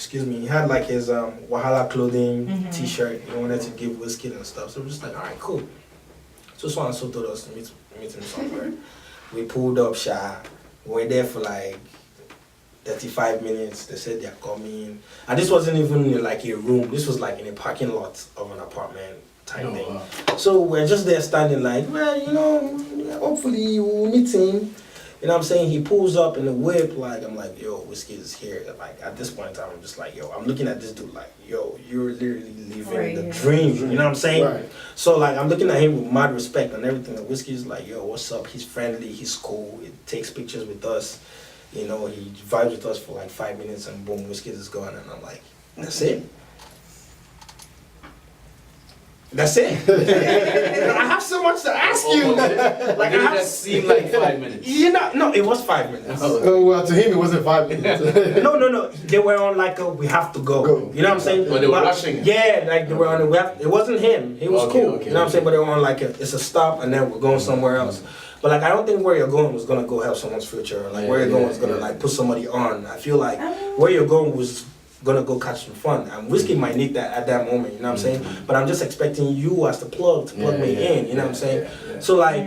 he had like his Wahala clothing T-shirt. He wanted to give Wizkid and stuff, so we're just like, all right, cool. So so told us to meet him somewhere. We pulled up, we were there for like 35 minutes. They said they're coming. And this wasn't even in like a room. This was like in a parking lot of an apartment type thing. Wow. So we're just there standing like, well, you know, hopefully we'll meet him. You know what I'm saying? He pulls up in the whip, like, I'm like, yo, Whiskey is here. Like, at this point in time, I'm just like, yo, I'm looking at this dude like, yo, you're literally living Right, the yeah. dream. You know what I'm saying? Right. So, like, I'm looking at him with mad respect and everything. And Whiskey's like, yo, what's up? He's friendly, he's cool, he takes pictures with us. You know, he vibes with us for like 5 minutes and boom, Whiskey is gone. And I'm like, that's it? That's it? I have so much to ask you. Like, I it have, just seemed like 5 minutes. you know, no, it was 5 minutes. Oh, well, to him, it wasn't 5 minutes. No. They were on like a we have to go. You know what I'm saying? But they were rushing it. Yeah, like they were on a it wasn't him. He was Okay, cool. okay, You know what I'm saying? okay. But they were on like it's a stop and then we're going somewhere else. But like I don't think where you're going was gonna go help someone's future. Like where you're going was gonna like put somebody on. I feel like where you're going was gonna go catch some fun. And Whiskey might need that at that moment, you know what I'm saying? But I'm just expecting you as the plug to plug me in, you know what I'm saying? So like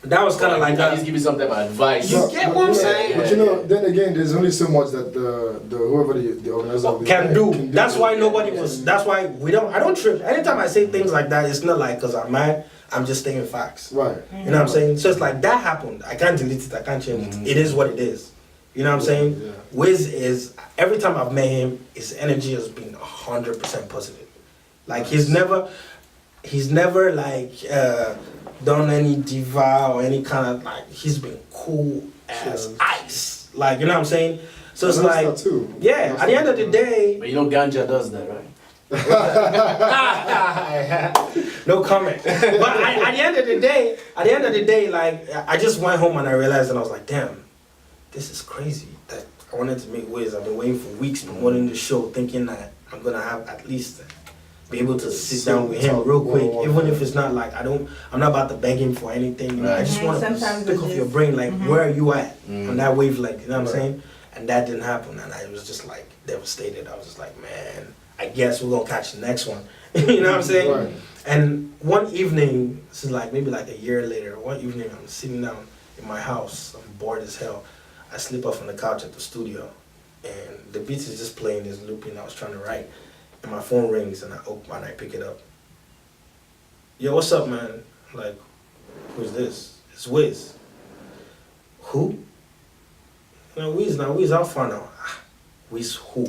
that was kinda like at least give me some type of advice. You get what I'm saying? But you know, then again, there's only so much that the whoever the organizer of the can event do. That's why nobody was. That's why we don't. I don't trip. Anytime I say things like that, it's not like because I'm mad. I'm just stating facts. Right. You know what I'm saying? So it's like that happened. I can't delete it. I can't change it. It is what it is. You know what I'm saying? Yeah. Wiz is every time I've met him, his energy has been 100% positive. Like he's never like done any diva or any kind of like. He's been cool as Sure. ice. Like you know what I'm saying? So it's And that's like that too. yeah. That's At the end of the that. day. But you know ganja does that, right? No comment. But at the end of the day, like I just went home and I realized and I was like, damn, this is crazy. That I wanted to make Wiz. I've been waiting for weeks promoting the show, thinking that I'm gonna have at least be able to sit down with him real quick, even if it's not like I'm not about to beg him for anything. You know, I just want to Sometimes pick it's off just- your brain, like where are you at on that wavelength? You know what I'm Right. saying? And that didn't happen, and I was just like devastated. I was just like, man, I guess we're gonna catch the next one. You know what I'm saying? Right. And one evening, this is like maybe like a year later, one evening I'm sitting down in my house. I'm bored as hell. I sleep off on the couch at the studio, and the beats is just playing, is looping. I was trying to write, and my phone rings, and I pick it up. Yo, what's up, man? I'm like, who's this? It's Wiz. Who? Now Wiz, I'll find out. Wiz who?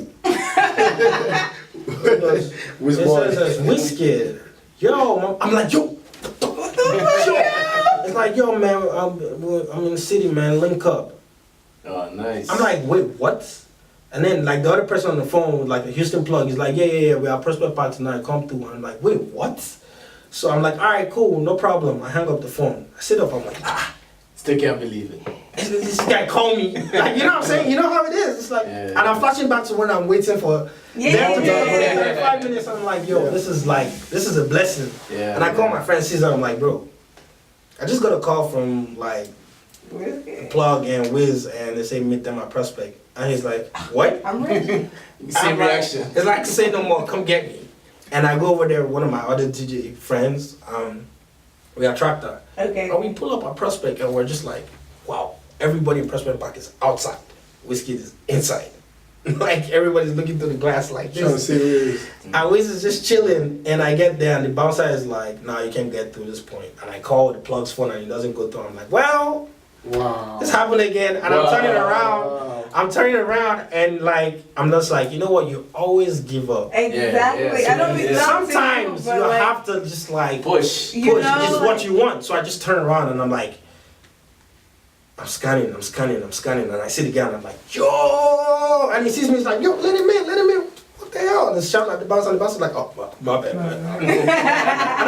Wiz it boy. says Whiskey. Yo, I'm like, yo. It's like, yo, man, I'm in the city, man, link up. Oh, nice. I'm like, wait, what? And then, like, the other person on the phone with, like, a Houston plug, he's like, yeah, we are Prospect Park tonight, come through. I'm like, wait, what? So I'm like, all right, cool, no problem. I hang up the phone. I sit up, I'm like, Still can't believe it. this guy called me. Like, you know what I'm saying? You know how it is. It's like, Yeah. and I'm flashing back to when I'm waiting for them to talk for 5 minutes. I'm like, yo, this is a blessing. Yeah. And I call my friend Caesar, I'm like, bro, I just got a call from, like, Plug and Wiz, and they say meet them at Prospect. And he's like, what? I'm ready. Same I'm like- reaction. It's like, say no more, come get me. And I go over there with one of my other DJ friends, we are Tractor. Okay. And we pull up at Prospect and we're just like, wow, everybody in Prospect Park is outside. Whiskey is inside. Like everybody's looking through the glass like Trying to this. see who it is. And Wiz is just chilling, and I get there and the bouncer is like, nah, you can't get through this point. And I call the Plug's phone and it doesn't go through. I'm like, well, Wow. it's happened again. And I'm turning around. Wow. I'm turning around and like, I'm just like, you know what, you always give up. Exactly. Yeah, I don't mean nothing to Sometimes you, you but like, have to just like Push. You push. know, It's like- what you want. So I just turn around and I'm like, I'm scanning, and I see the guy and I'm like, yo, and he sees me, he's like, yo, let him in. What the hell? And he's shouting at the bouncer, and the bouncer's like, oh, my bad, man. And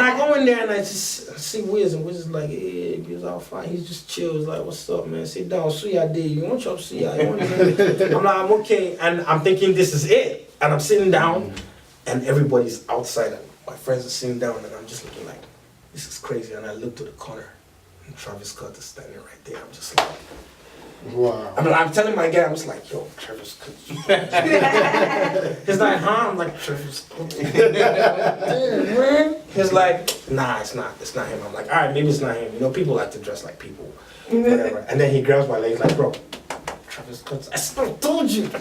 I go in there and I just see Wiz, and Wiz is like, hey, Bils, all fine. He's just chill. He's like, what's up, man? Sit down, suya day. You want your suya? You want it? I'm like, I'm okay. And I'm thinking this is it. And I'm sitting down, and everybody's outside, and my friends are sitting down, and I'm just looking like, this is crazy. And I look to the corner, and Travis Scott is standing right there. I'm just like, Wow. I'm telling my guy, I'm just like, yo, Travis Scott. He's like, huh? I'm like, Travis Scott. Damn, man. He's like, nah, it's not him. I'm like, all right, maybe it's not him. You know, people like to dress like people, whatever. And then he grabs my leg, like, bro, Travis Scott. I still told you. You know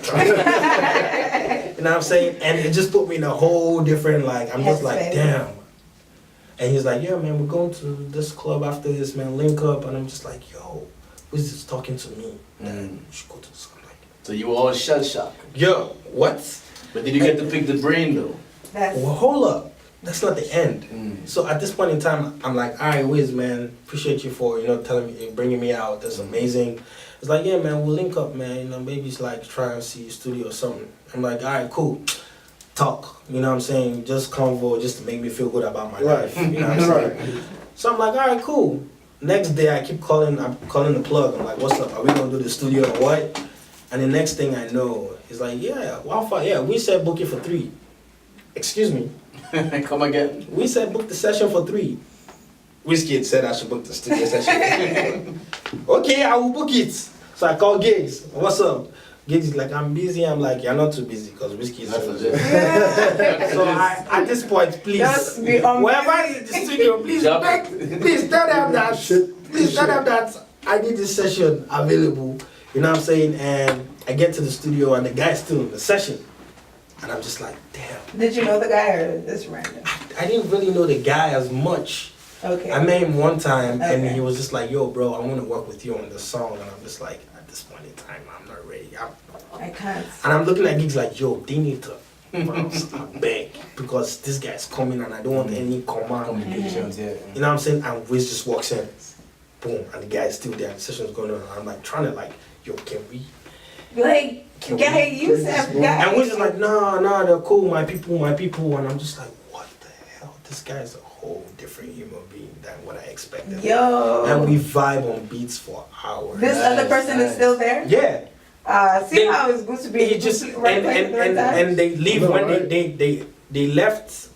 what I'm saying? And it just put me in a whole different, like, I'm just like, damn. And he's like, yeah, man, we're going to this club after this, man, link up. And I'm just like, yo, who's this talking to me? You should go to this. I'm like, So you were all shell shocked. yo, what? But did you get to pick the brain though? that's Well, hold up. That's not the end. So at this point in time, I'm like, all right, Wiz, man, appreciate you for, telling me, bringing me out. That's amazing. It's like, yeah, man, we'll link up, man. Maybe it's like try and see your studio or something. I'm like, all right, cool. Talk, you know what I'm saying? Just convo, just to make me feel good about my life. You know what I'm saying? So I'm like, all right, cool. Next day, I'm calling the Plug. I'm like, what's up? Are we gonna do the studio or what? And the next thing I know, he's like, yeah, Wi-Fi, yeah, we said book it for 3. Excuse me. Come again. We said book the session for 3. Whiskey said I should book the studio session. Okay, I will book it. So I call Gigs. What's up? Gigs is like, I'm busy. I'm like, you're not too busy because Whiskey is so busy. So at this point, please, Just be on wherever is in the studio, please, Drop please tell them that I need this session available. You know what I'm saying? And I get to the studio and the guy's still in the session. And I'm just like, damn. Did you know the guy or this random? I didn't really know the guy as much. Okay. I met him one time and Okay. he was just like, yo, bro, I want to work with you on this song. And I'm just like, at this point in time, I'm not ready. I can't. And I'm looking at gigs like, yo, they need to beg because this guy's coming and I don't want any command. Communications, yeah. You know what I'm saying? And Wiz just walks in, boom, and the guy's still there. The session's going on. And I'm like trying to like, yo, can we? Like, guy, you said guy. And Wiz is like, nah, they're cool, my people. And I'm just like, what the hell? This guy's a whole different human being than what I expected. Yo. And we vibe on beats for hours. This other person is still there? Yeah. See They- how it's good to be He just right place at the right time? and they leave No, when right. they left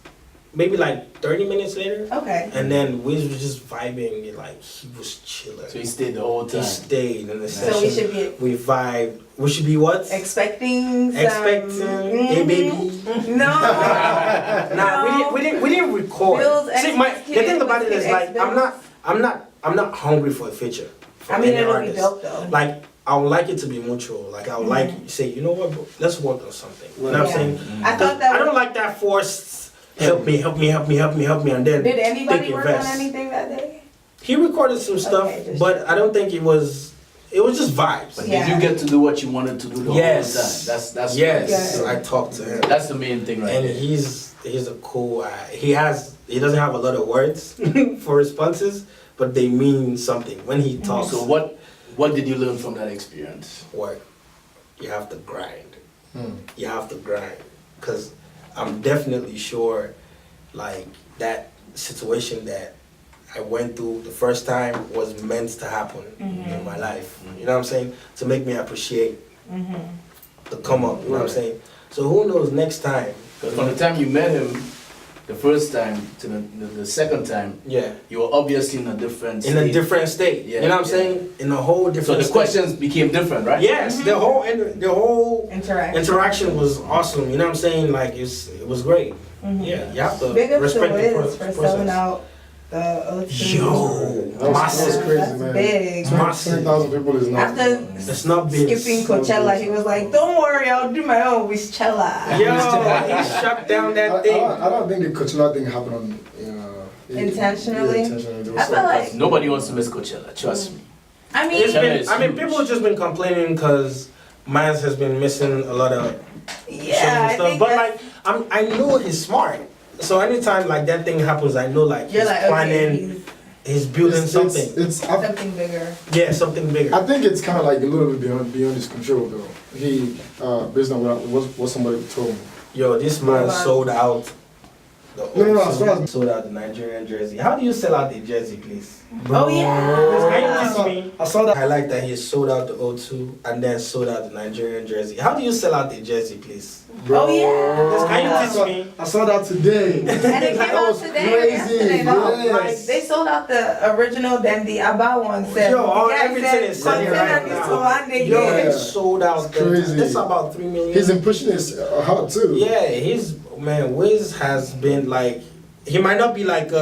maybe like 30 minutes later. Okay. And then Wiz was just vibing, like he was chilling. So he stayed the whole He time. stayed in the session. So we should be We vibe. We should be what? expecting some... Expecting a baby. No. Nah, we didn't record. Bils See, the thing about it is like X-Bils. I'm not hungry for a feature. for I mean, any it'll be artist. dope though. Like I would like it to be mutual. Like I would like say, you know what, bro, let's work on something. You know what I'm Yeah. saying? I thought that I don't was- like that forced help me, and then Did anybody think work on invest. anything that day? He recorded some stuff, Okay, just- but I don't think it was. It was just vibes. But Yeah. did you get to do what you wanted to do the Yes. whole time? That's Yes, Yeah. I talked to him, That's the main thing right and there. he's a cool. He doesn't have a lot of words for responses, but they mean something when he talks. So what did you learn from that experience? Work. You have to grind. Mm. You have to grind, because I'm definitely sure, like that situation that I went through the first time was meant to happen in my life. You know what I'm saying? To make me appreciate the come up. You know what I'm saying? So who knows next time? Because from the time you met him, the first time to the second time, Yeah. you were obviously in a different In a state. different state. Yeah, You know what I'm yeah. saying? In a whole So different the state. questions became different, right? Yes, the whole interaction was awesome. You know what I'm saying? Like it was great. Yeah, you have to Big up to respect the Wiz for process. selling out the O2. Yo, That was massive. crazy, That's man. big. 20,000 people is not. After It's not big. skipping Coachella, he was like, "Don't worry, I'll do my own Wichella." Yo, he shut down that thing. I don't think the Coachella thing happened on. Intentionally? Yeah, intentionally. There was I feel some- like- Nobody wants to miss Coachella, trust me. I mean, People have just been complaining because Miles has been missing a lot of shows yeah, and I stuff. think But that's- like, I know he's smart. So anytime like that thing happens, I know like you're he's like, planning, okay, he's building something. It's something bigger. Yeah, something bigger. I think it's kind of like a little bit beyond his control, though. He, based on what somebody told me. Yo, this man sold out. No, as far as- sold out the Nigerian jersey. How do you sell out the jersey, please? Oh yeah. Can you teach me? I saw that. I like that he sold out the O2 and then sold out the Nigerian jersey. How do you sell out the jersey, please? Oh yeah. Can you teach me? I saw that today. And it came That out was today or crazy. yesterday, no? Yes. Like, they sold out the original, then the Abba one said. Yo, all, yeah, everything said, is selling right container is now. 200, Yo, yeah. he sold out. It's crazy. That's about 3 million. He's been pushing his heart too. Yeah, Wiz has been like, he might not be like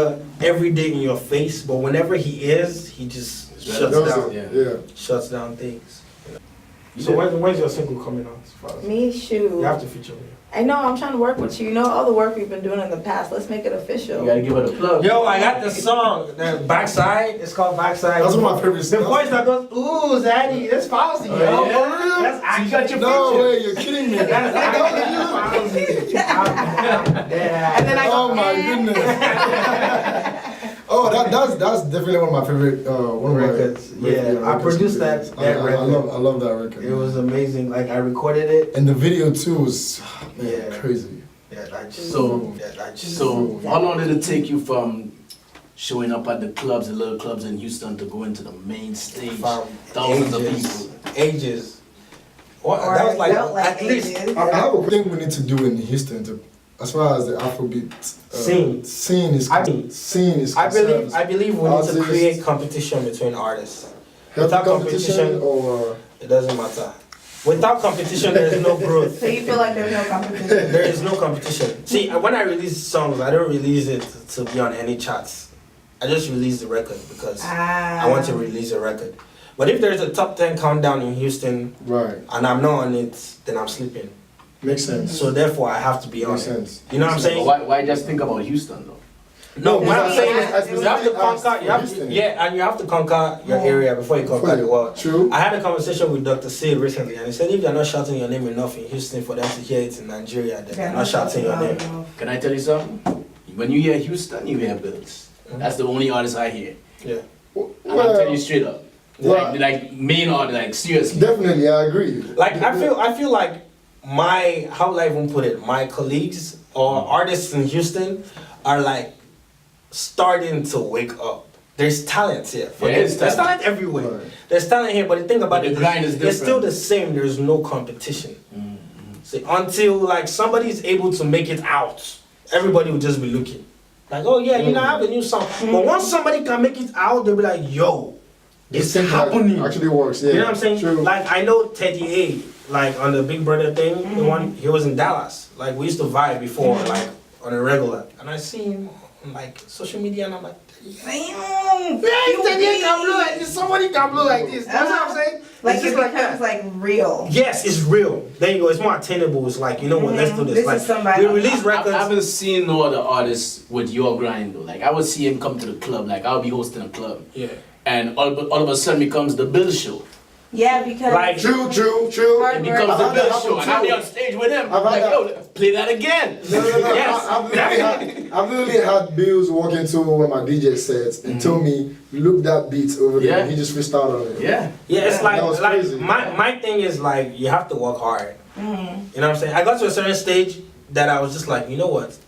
every day in your face, but whenever he is, he just shuts That was down. it. Yeah. Shuts down things. So when's your single coming out? As far as Me, shoot. you have to feature me. I know, I'm trying to work with you. You know all the work we've been doing in the past. Let's make it official. You gotta give it a plug. Yo, I got the song, the Backside. It's called Backside. That's one of my favorite The songs. voice that goes, ooh, Zaddy, that's Fauci, yo. Oh, yeah? That's actually you got your No picture. way, you're kidding me. That's actually Fauci. Yeah. And then I go, Oh my goodness. Oh, that's definitely one of my favorite one of my Records. Yeah, I records. produced that I record. love that record. It was amazing. Like I recorded it. And the video too was Yeah. crazy. Yeah, I just. So- yeah, I just. So how long did it take you from showing up at the clubs, the little clubs in Houston, to go into the main stage? From Thousands of ages, people. Ages. What? Or That was like felt like at least. ages. I have a thing we need to do in Houston to, as far as the Afrobeat Scene. scene is I mean, concerned. I believe we need to Artists. create competition between artists. Healthy without competition competition, or It doesn't matter. Without competition, there is no growth. So you feel like there's no competition? There is no competition. See, when I release songs, I don't release it to be on any charts. I just release the record because I want to release a record. But if there's a top 10 countdown in Houston right. and I'm not on it, then I'm sleeping. Makes sense. So therefore, I have to be on Makes it. sense. You know what I'm But saying? why just think about Houston though? No, what I'm saying I is you have to conquer. You have to, Houston. yeah, and you have to conquer your area before you conquer the world. True. I had a conversation with Dr. Sid recently, and he said if you're not shouting your name enough in Houston for them to hear it in Nigeria, then you're not shouting your name. Can I tell you something? When you hear Houston, you hear Bils. That's the only artist I hear. Yeah. And I'm telling you straight up. Well- Like main artist, like seriously. Definitely, I agree. Like I feel like how will I even put it? My colleagues or artists in Houston are like starting to wake up. There's talent here. There's There's talent. talent everywhere. Right. There's talent here, but the thing about But the it grind is it's still different. the same. There's no competition. Mm-hmm. See, until like somebody is able to make it out, everybody will just be looking. Like, oh yeah, you know, I have a new song. But once somebody can make it out, they'll be like, yo, it's This thing happening. Actually works. Yeah. You know what I'm saying? True. Like I know Teddy A, like on the Big Brother thing, the one he was in Dallas. Like we used to vibe before, like on a regular. And I see him like social media, and I'm like, Damn. somebody can blow like this. That's what I'm saying. Like It's it just like becomes that. like real. Yes, it's real. There you go. It's more attainable. It's like, you know what? Let's do this. This Like is somebody- we release I records. haven't seen no other artists with your grind though. Like I would see him come to the club. Like I'll be hosting a club, Yeah. and all of a sudden becomes the Bils show. Yeah, because Like True. Hard It work. becomes the I've had that Bils show, and I'll be on stage with him. I've had Like, that. yo, play that again. No. Yes. I've literally had Bils walk into one of my DJ sets and told me, look that beat over there. Yeah. And he just freestyled on it. Yeah. Yeah, it's That was like crazy. my thing is like you have to work hard. You know what I'm saying? I got to a certain stage that I was just like, you know what?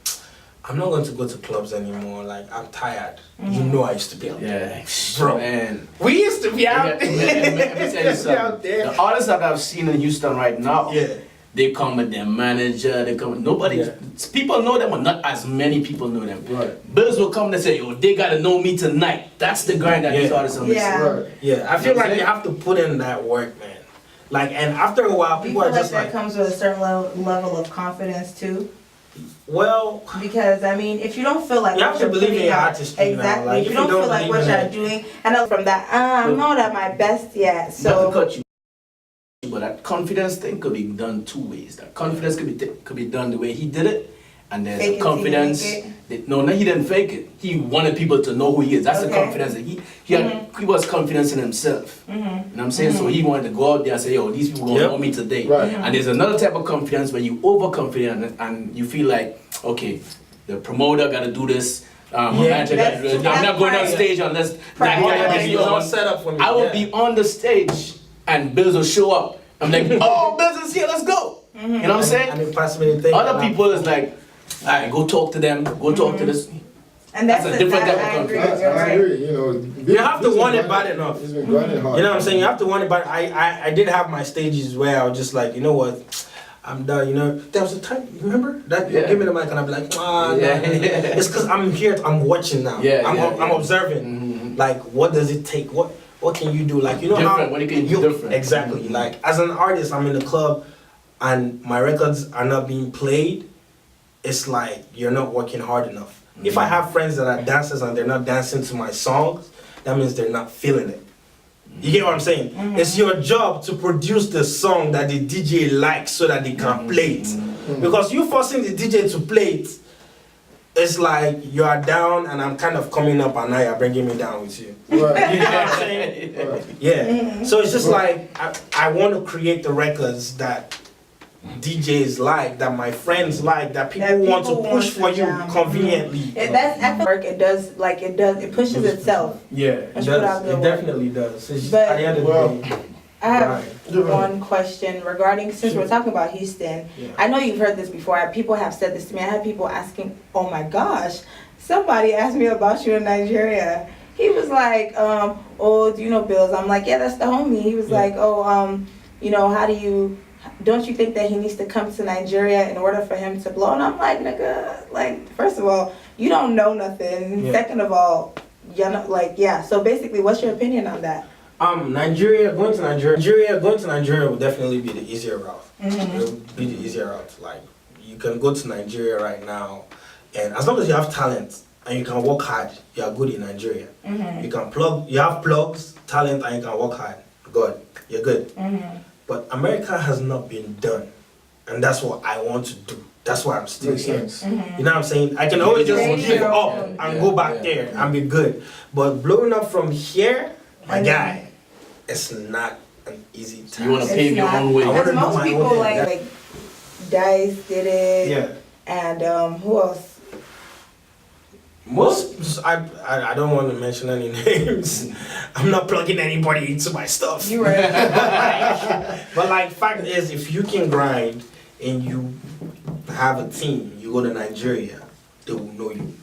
I'm not going to go to clubs anymore. Like I'm tired. You know I used to be out there. Yeah. Bro. Man. We used to be out Let me there. tell you something. Out there. The artists that I've seen in Houston right now, Yeah. they come with their manager, they come with nobody. Yeah. People know them, but not as many people know them. Right. Bills will come and say, yo, they gotta know me tonight. That's the grind that these Yeah. artists are Yeah. missing. Right. Yeah, I feel like you have to put in that work, man. Like, and after a while, do you people feel are like just that like, comes with a certain level of confidence too? well, Because I mean, if you don't feel like You what have to you're believe in putting your out- artistry now. exactly. Like, if if you don't you don't feel like what believe you're in it- doing, and I'm from that, I'm not at my best yet. Not to So cut you, but that confidence thing could be done two ways. That confidence could be done the way he did it, and there's Fake it a till you confidence. make No, he didn't fake it. He wanted people to know who he is. That's the Okay. confidence that he was confident in himself. You know what I'm saying? So he wanted to go out there and say, yo, these people gonna Yep. know me today. Right. And there's another type of confidence where you overconfident and you feel like, okay, the promoter got to do this. Yeah. Manager gotta do this. I'm not going on Pride. stage unless Pride. that guy Yeah, gives me it's all on. set up for me. I will yeah. be on the stage and Bills will show up. I'm like, oh, Bills is here, let's go. You know what I'm saying? And it pass me the thing. Other people is like, all right, go talk to them, go talk to this. and that's That's a the different side type of I agree confidence. with. You're I right. agree. You know, You have to Bils want been it bad grinding- enough. He's been grinding hard. You know what I'm saying? You have to want it, but I did have my stages where I was just like, you know what, I'm done. You know, there was a time. You remember that? Yeah. Give me the mic, and I'm like, ah, Yeah. nah. It's because I'm here. I'm watching now. Yeah, I'm yeah, I'm yeah. observing. Mhm. Like, what does it take? What can you do? Like, you know Different, how what you can do different. Exactly. Like, as an artist, I'm in the club, and my records are not being played. It's like you're not working hard enough. If I have friends that are dancers and they're not dancing to my songs, that means they're not feeling it. You get what I'm saying? It's your job to produce the song that the DJ likes so that they can play it. Because you forcing the DJ to play it, it's like you are down and I'm kind of coming up and now you're bringing me down with you. Right. You get what I'm saying? Right. Yeah. So it's just like I want to create the records that DJs like, that my friends like, that people want to push for you jam. conveniently. That's after work. It does it pushes itself. Yeah, it Let's put does. out good It work. definitely does. It's just, But- at the end of Well, the day, I have Right. one question regarding, since we're talking about Houston. Yeah. I know you've heard this before. People have said this to me. I had people asking, oh my gosh, somebody asked me about you in Nigeria. He was like, oh, do you know Bils? I'm like, yeah, that's the homie. He was Yeah. like, oh, don't you think that he needs to come to Nigeria in order for him to blow? And I'm like, nigga, like, first of all, you don't know nothing. Yeah. Second of all, you're not, like, yeah. So basically, what's your opinion on that? going to Nigeria would definitely be the easier route. It would be the easier route. Like, you can go to Nigeria right now, and as long as you have talent and you can work hard, you are good in Nigeria. You have plugs, talent, and you can work hard. Good, you're good. But America has not been done, and that's what I want to do. That's why I'm still Makes here. sense. You know what I'm saying? I can always just There you give go. up and Yeah, go back yeah. there and be good. But blowing up from here, my Mhm. guy, it's not an easy task. You want to It's pave your not- own way. I wanna Because do most my people own like, thing. Dice did it. Yeah. And who else? Most, I don't want to mention any names. I'm not plugging anybody into my stuff. You right. But like, fact is, if you can grind and you have a team, you go to Nigeria, they will know you.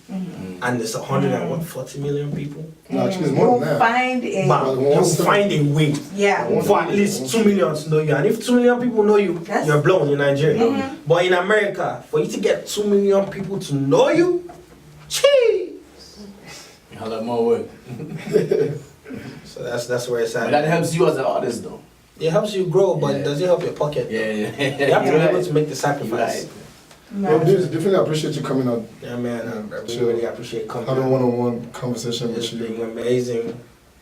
And there's 140 million people. No, actually, it's more You'll than that. find it. But you'll find a way Yeah. for at least 2 million to know you. And if 2 million people know you, That's- you're blown in Nigeria. But in America, for you to get 2 million people to know you, gee. A lot more work. So that's where it's But at. that helps you as an artist though. It helps you grow, but Yeah. does it help your pocket? Yeah, yeah. You have to be You're able right. to make the You're sacrifice. right. Well, Bils, definitely appreciate you coming out, Yeah, man. I Sure. really appreciate coming. having out. one-on-one conversation It's with been you. amazing.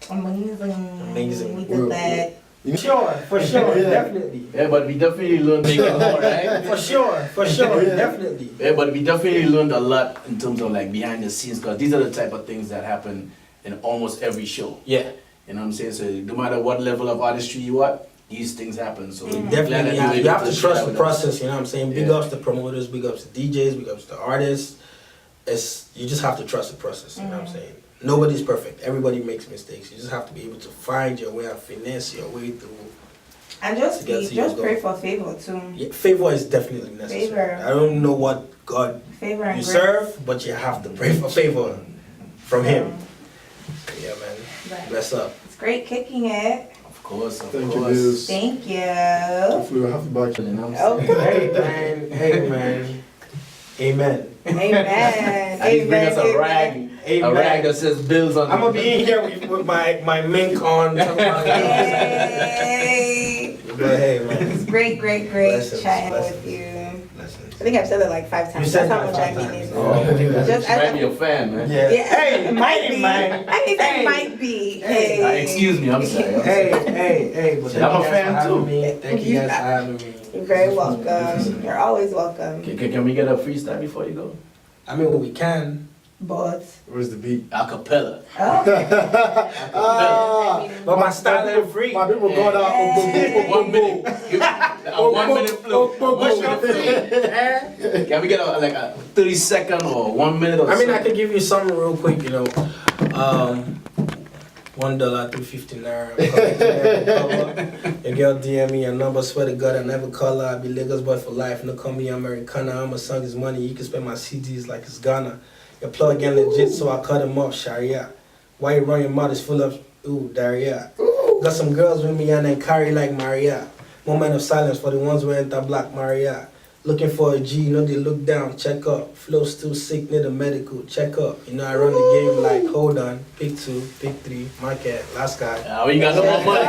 Amazing. We Well, did that. Sure, for sure, Yeah. definitely. Yeah, but we definitely learned making more, right? For sure, Yeah. definitely. Yeah, but we definitely learned a lot in terms of like behind the scenes, because these are the type of things that happen in almost every show. Yeah, You know what I'm saying? So no matter what level of artistry you are, these things happen. So we're glad that definitely. you're You able have to share trust that the with us. process. You know what I'm saying? Big Yeah. ups to promoters, big ups to DJs, big ups to artists. You just have to trust the process. You know what I'm saying? Nobody's perfect. Everybody makes mistakes. You just have to be able to find your way and finesse your way through. And just To get to just your pray goal. for favor too. Yeah, favor is definitely necessary. Favor. I don't know what God Favor and you grace. serve, but you have to pray for favor from Him. Yeah, man. Right. Bless up. It's great kicking it. Of course, of Thank you, course. Bils. Thank you. Hopefully we'll have you back. You know what I'm saying? Okay. Hey, man. Hey, man. Amen. Amen. And he bring us a Amen. rag, Amen. a rag that says Bills on I'm gonna be in here with my mink on. Yay. But hey, man. It's great Blessings, chatting blessings. with you. Blessings. I think I've said it like 5 times. You said That's how it much like I 5 mean times. it. Oh, Just You might be a fan, man. Yeah. Yeah, Hey, it might hey, be. man. I think Hey. it might be. Hey. Hey. Excuse me, I'm sorry. Hey. But See, I'm a fan too. Thank you guys for having me. You're very welcome. You're always welcome. Can we get a freestyle before you go? I mean, what we can. But Where's the beat? Acapella. Ah, But my style is free. my people got out. Hey. 1 minute. A 1 minute flow. 1 minute flow. Can we get like a 30-second or 1 minute or I mean, I something? could give you something real quick, you know. $1, $2.50 naira. Your girl DM me a number, swear to God I never call her. I be Lagos boy for life, no call me Americana. I'm a song is money, you can spend my CDs like it's Ghana. Your plug in legit, so I cut him off, Sharia. Why you run your mouth is full of, ooh, diarrhea. Got some girls with me and then carry like Maria. Moment of silence for the ones who enter black Maria. Looking for a G, you know they look down, check up. Flow still sick, need a medical, check up. You know I run the game like, hold on, pick 2, pick 3, market, last guy. We ain't got no more money.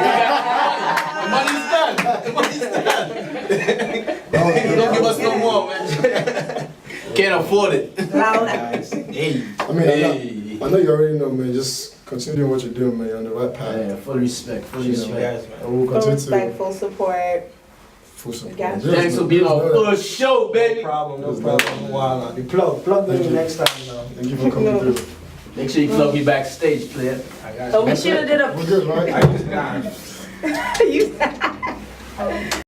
The money's done. The money's done. Don't give us no more, man. Can't afford it. loud. Guys, hey. I mean, Hey. I know you already know, man. Just continue doing what you're doing, man. You're on the right path. Yeah, full respect, full You respect. guys, man. And we'll Full continue respect, to full support. full support. Got you. Just Thanks for know- being just on know that. first show, No baby. problem. Wow, the plug Thank me you. next time, though. Thank you for coming through. Make sure you plug me backstage, player. I got So you. we should have did We're good, right? I just got it. a. You